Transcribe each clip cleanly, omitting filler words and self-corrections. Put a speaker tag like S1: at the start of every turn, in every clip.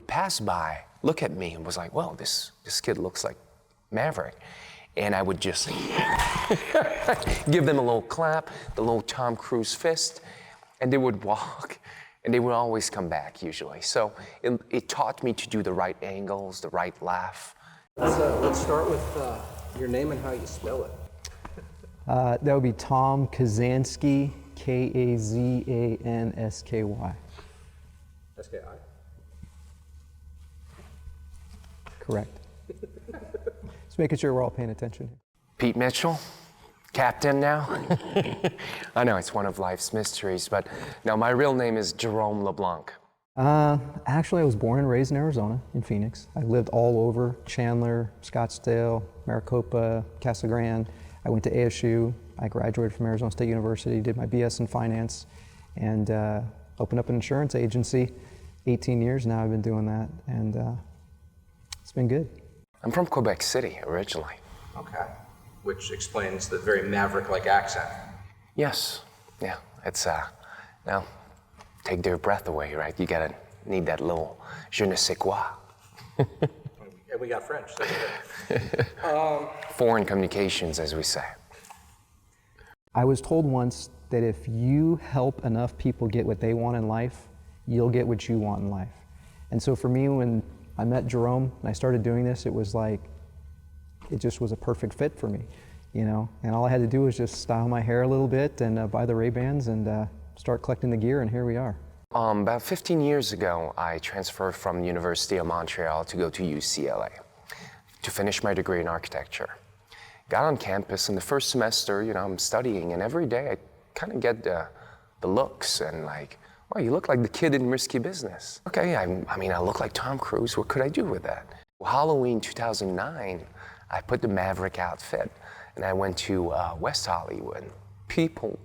S1: would pass by, look at me, and was like, well, this kid looks like Maverick. And I would just give them a little clap, the little Tom Cruise fist, and they would walk, and they would always come back usually. So it taught me to do the right angles, the right laugh.
S2: Let's start with your name and how you spell it.
S3: That would be Tom Kazansky, Kazansky.
S2: S-K-I?
S3: Correct. Just making sure we're all paying attention.
S1: Pete Mitchell, captain now. I know it's one of life's mysteries, but no, my real name is Jerome LeBlanc.
S3: Actually, I was born and raised in Arizona, in Phoenix. I lived all over, Chandler, Scottsdale, Maricopa, Casa Grande. I went to ASU. I graduated from Arizona State University, did my BS in finance, and opened up an insurance agency. 18 years now I've been doing that, and it's been good.
S1: I'm from Quebec City originally.
S2: Okay. Which explains the very Maverick-like accent.
S1: Yes, yeah, it's now take their breath away, right? You need that little je ne sais quoi.
S2: And we got French. So
S1: Foreign communications, as we say.
S3: I was told once that if you help enough people get what they want in life, you'll get what you want in life. And so for me, when I met Jerome and I started doing this, it was like, it just was a perfect fit for me, you know? And all I had to do was just style my hair a little bit and buy the Ray-Bans and start collecting the gear, and here we are.
S1: About 15 years ago, I transferred from University of Montreal to go to UCLA to finish my degree in architecture. Got on campus in the first semester, you know, I'm studying, and every day I kind of get the looks and like, well, you look like the kid in Risky Business. Okay, I mean, I look like Tom Cruise. What could I do with that? Halloween 2009, I put the Maverick outfit, and I went to West Hollywood. People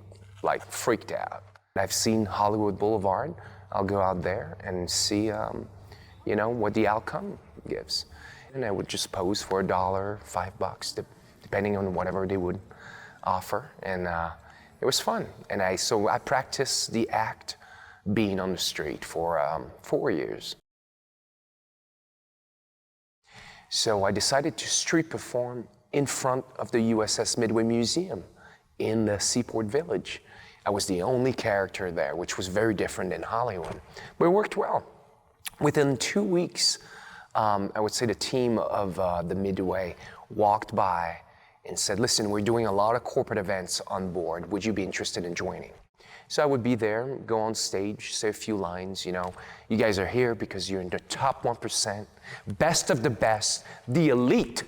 S1: like freaked out. I've seen Hollywood Boulevard. I'll go out there and see, you know, what the outcome gives. And I would just pose for $1, $5, depending on whatever they would offer. And it was fun. And so I practiced the act being on the street for 4 years. So I decided to street perform in front of the USS Midway Museum in the Seaport Village. I was the only character there, which was very different in Hollywood, but it worked well. Within 2 weeks, I would say the team of the Midway walked by and said, listen, we're doing a lot of corporate events on board. Would you be interested in joining? So I would be there, go on stage, say a few lines, you know, you guys are here because you're in the top 1%, best of the best, the elite.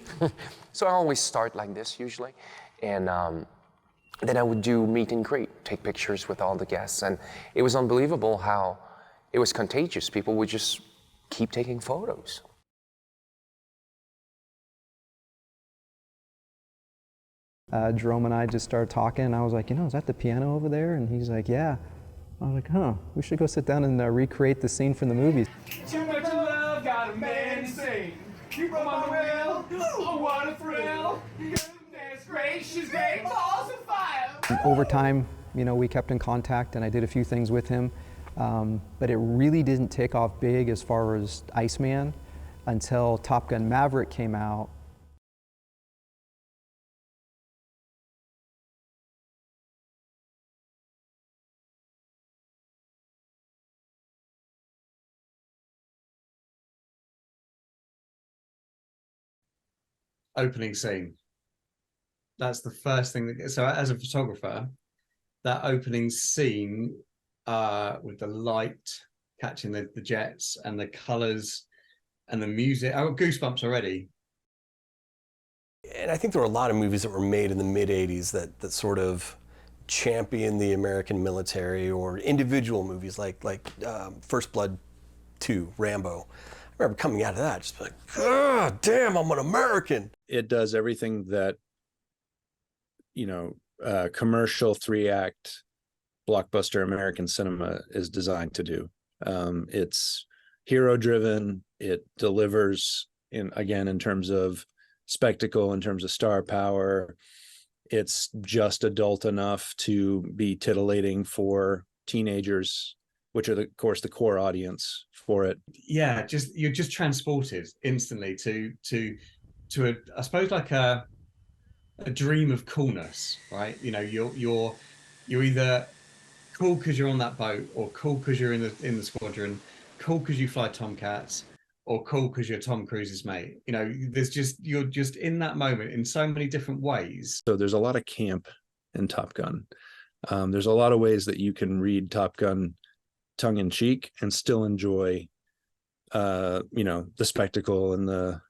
S1: So I always start like this usually. And then I would do meet and greet, take pictures with all the guests. And it was unbelievable how it was contagious. People would just keep taking photos.
S3: Jerome and I just started talking, and I was like, you know, is that the piano over there? And he's like, yeah. I was like, huh, we should go sit down and recreate the scene from the movies.
S4: Too much love got a man insane. You broke my will, oh what a thrill. Goodness gracious, great balls of fire.
S3: And over time, you know, we kept in contact, and I did a few things with him. But it really didn't take off big as far as Iceman until Top Gun Maverick came out.
S5: Opening scene. That's the first thing that, so as a photographer, that opening scene with the light catching the jets and the colors and the music, I got goosebumps already.
S6: And I think there were a lot of movies that were made in the mid-'80s that sort of champion the American military, or individual movies like First Blood 2, Rambo. I remember coming out of that just like, God damn, I'm an American.
S7: It does everything that, you know, commercial 3-act blockbuster American cinema is designed to do. It's hero driven. It delivers in terms of spectacle, in terms of star power. It's just adult enough to be titillating for teenagers which are of course the core audience for it.
S5: Yeah, you're just transported instantly to I suppose like a dream of coolness, right? You know, you're either cool because you're on that boat, or cool because you're in the squadron, cool because you fly Tomcats, or cool because you're Tom Cruise's mate. You know, you're just in that moment in so many different ways.
S7: So there's a lot of camp in Top Gun. There's a lot of ways that you can read Top Gun tongue in cheek and still enjoy, you know, the spectacle and the,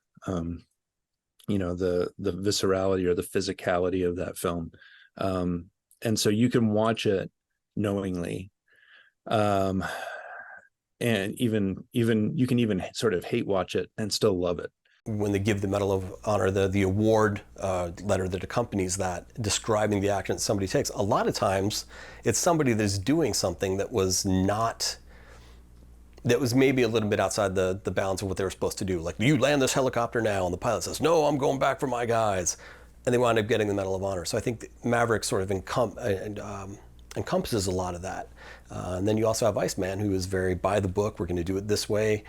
S7: you know, the viscerality or the physicality of that film. And so you can watch it knowingly, and even you can even sort of hate watch it and still love it.
S6: When they give the Medal of Honor, the award letter that accompanies that, describing the action that somebody takes, a lot of times it's somebody that's doing something that was maybe a little bit outside the bounds of what they were supposed to do. Like, you land this helicopter now, and the pilot says, no, I'm going back for my guys. And they wind up getting the Medal of Honor. So I think Maverick sort of encompasses a lot of that. And then you also have Iceman, who is very by the book. We're going to do it this way.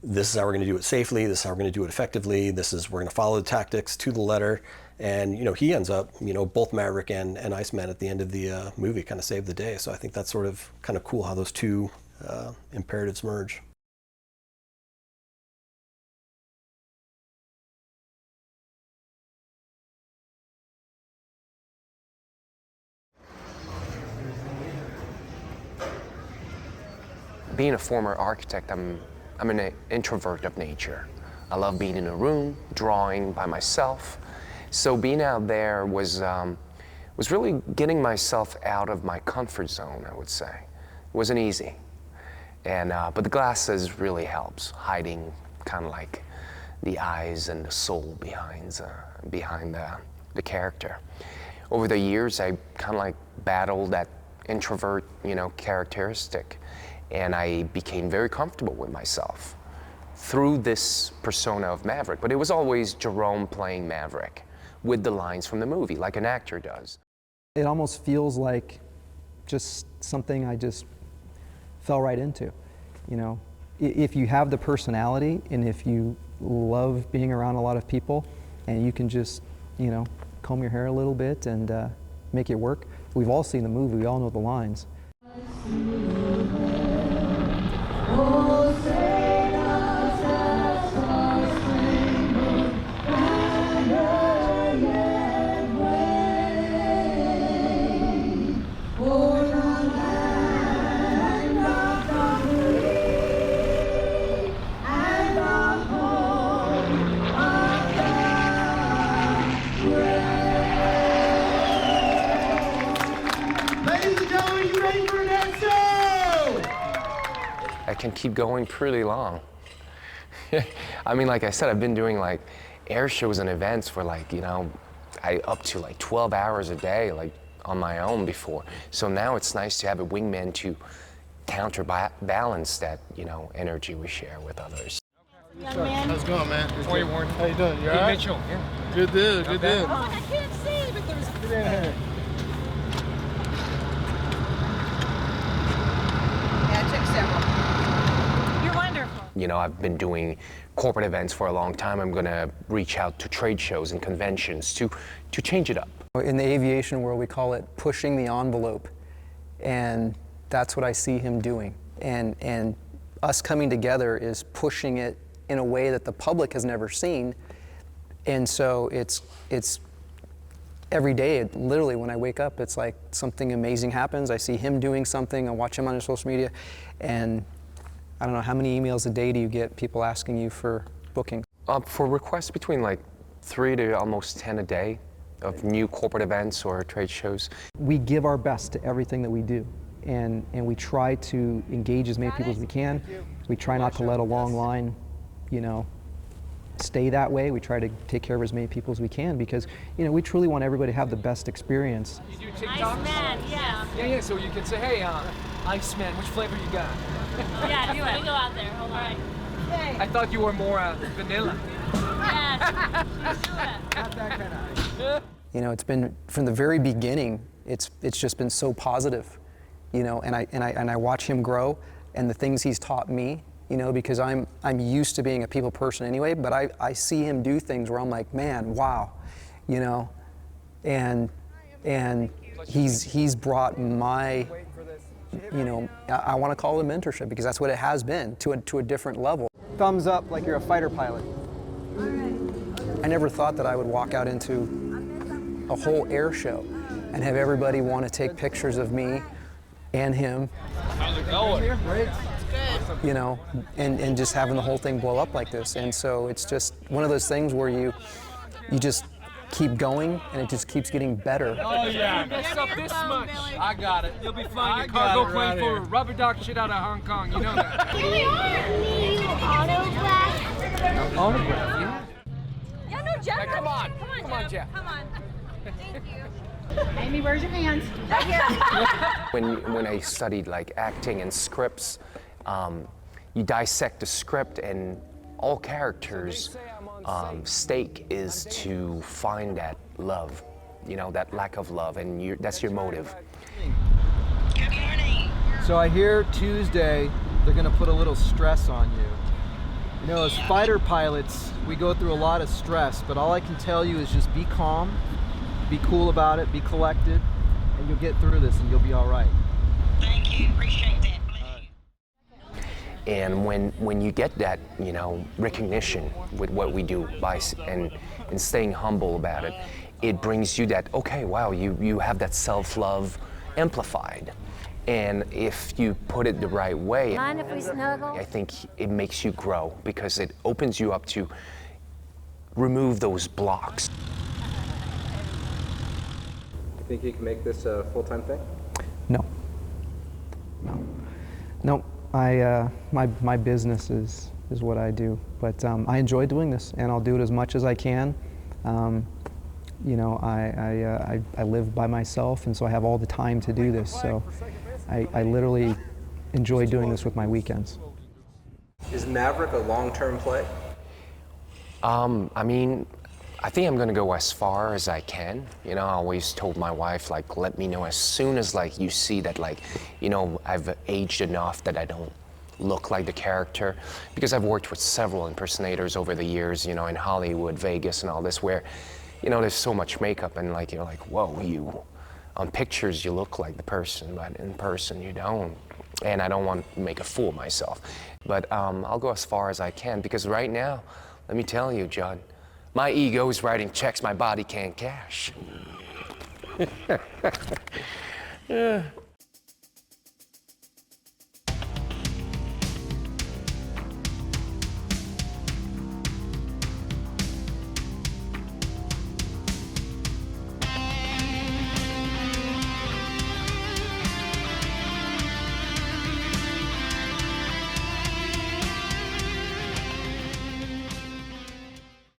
S6: This is how we're going to do it safely. This is how we're going to do it effectively. We're going to follow the tactics to the letter. And, you know, he ends up, you know, both Maverick and Iceman at the end of the movie kind of save the day. So I think that's sort of kind of cool how those two imperatives merge.
S1: Being a former architect, I'm an introvert of nature. I love being in a room, drawing by myself. So being out there was really getting myself out of my comfort zone, I would say. It wasn't easy. And, but the glasses really helps, hiding kind of like the eyes and the soul behind the character. Over the years, I kind of like battled that introvert, you know, characteristic. And I became very comfortable with myself through this persona of Maverick. But it was always Jerome playing Maverick with the lines from the movie, like an actor does.
S3: It almost feels like just something I just fell right into. You know, if you have the personality and if you love being around a lot of people and you can just, you know, comb your hair a little bit and make it work. We've all seen the movie, we all know the lines.
S1: I can keep going pretty long. I mean, like I said, I've been doing like air shows and events for like, you know, up to like 12 hours a day, like on my own before. So now it's nice to have a wingman to counterbalance that, you know, energy we share with others.
S8: How's it going, man?
S4: How you, Warren?
S8: How you doing? You
S4: Hey,
S8: all right?
S4: Mitchell. Yeah.
S8: Good deal, good deal.
S9: Oh, I can't see, but there's.
S8: Get in here.
S9: Yeah, I took several. You're wonderful.
S1: You know, I've been doing corporate events for a long time. I'm going to reach out to trade shows and conventions to change it up.
S3: In the aviation world, we call it pushing the envelope, and that's what I see him doing. And us coming together is pushing it in a way that the public has never seen. And so it's every day, literally when I wake up, it's like something amazing happens. I see him doing something, I watch him on his social media, and I don't know, how many emails a day do you get, people asking you for bookings?
S1: For requests between like 3 to almost 10 a day of new corporate events or trade shows.
S3: We give our best to everything that we do, and we try to engage as many people as we can. We try not to let a long line, you know, stay that way. We try to take care of as many people as we can because, you know, we truly want everybody to have the best experience.
S4: You do TikToks?
S9: Iceman, yeah.
S4: Yeah, so you can say, hey, Iceman, which flavor you got?
S9: Yeah, do it. Let me go out there. Hold on. Hey.
S4: I thought you were more vanilla.
S9: Yes. Let's do it.
S4: Not that kind of ice.
S3: You know, it's been from the very beginning. It's just been so positive, you know. And I watch him grow. and the things he's taught me, you know, because I'm used to being a people person anyway, but I see him do things where I'm like, man, wow, you know, and he's brought my, you know, I want to call it mentorship because that's what it has been to a different level. Thumbs up like you're a fighter pilot. I never thought that I would walk out into a whole air show and have everybody want to take pictures of me and him.
S4: How's it going? Great.
S3: You know, and just having the whole thing blow up like this. And so it's just one of those things where you just keep going and it just keeps getting better.
S4: Oh yeah. Mess up this much. I got it. You'll be flying your cargo plane for rubber duck shit out of Hong Kong. You know that.
S9: Autograph, yeah. Yeah, no, Jeff.
S4: Hey, come on.
S9: Come on, Jeff. Come on. Thank you.
S10: Amy, where's your hands?
S1: When I studied like acting and scripts, you dissect the script and all characters' stake is to find that love, you know, that lack of love, and that's your motive.
S10: Good morning.
S3: So I hear Tuesday they're going to put a little stress on you. You know, as fighter pilots, we go through a lot of stress, but all I can tell you is just be calm, be cool about it, be collected, and you'll get through this and you'll be all right.
S10: Thank you. Appreciate that.
S1: And when you get that, you know, recognition with what we do and staying humble about it, it brings you that, okay, wow, you have that self-love amplified. And if you put it the right way,
S9: Mind if we snuggle?
S1: I think it makes you grow because it opens you up to remove those blocks.
S2: You think you can make this a full-time thing?
S3: No. My business is what I do, but I enjoy doing this, and I'll do it as much as I can. You know, I live by myself, and so I have all the time to do this. So I literally enjoy doing this with my weekends.
S2: Is Maverick a long-term play?
S1: I mean, I think I'm gonna go as far as I can. You know, I always told my wife, like, let me know as soon as, like, you see that, like, you know, I've aged enough that I don't look like the character. Because I've worked with several impersonators over the years, you know, in Hollywood, Vegas, and all this, where, you know, there's so much makeup, and, like, you're like, whoa, on pictures you look like the person, but in person you don't. And I don't want to make a fool of myself. But I'll go as far as I can, because right now, let me tell you, John, my ego is writing checks my body can't cash. Yeah.